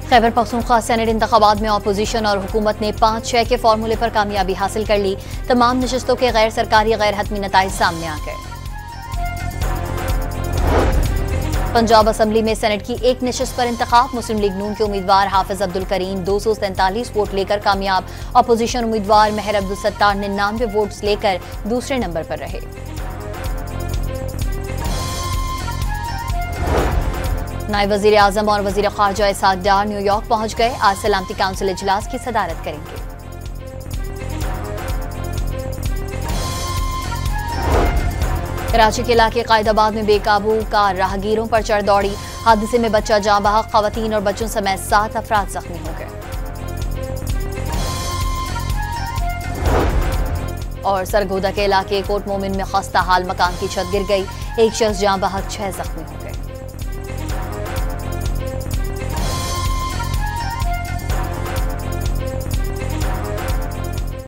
Khyber Pakhtunkhwa senate इंतखाबात में opposition और हुकूमत ने 5-6 के फार्मूले पर कामयाबी हासिल कर ली। तमाम नशस्तों के गैर सरकारी गैर हतमी नताइज सामने आ गए। पंजाब असम्बली में सेनेट की एक नशस्त पर इंतखाब। मुस्लिम लीग नून के उम्मीदवार हाफिज अब्दुल करीम 243 वोट लेकर कामयाब। अपोजिशन उम्मीदवार मेहर अब्दुल सत्तार 99 वोट्स लेकर दूसरे नंबर पर रहे। नायब वजीर आजम और वजीर खारजा इसाक डार न्यूयॉर्क पहुंच गए। आज सलामती काउंसिल इजलास की सदारत करेंगे। कराची के इलाके कायदाबाद में बेकाबू कार राहगीरों पर चढ़ दौड़ी। हादसे में बच्चा जाँ बहक, खवातीन और बच्चों समेत 7 अफराद जख्मी हो गए। और सरगोदा के इलाके कोट मोमिन में खस्ता हाल मकान की छत गिर गई। एक शख्स जाँ बहक, 6 जख्मी हो गए।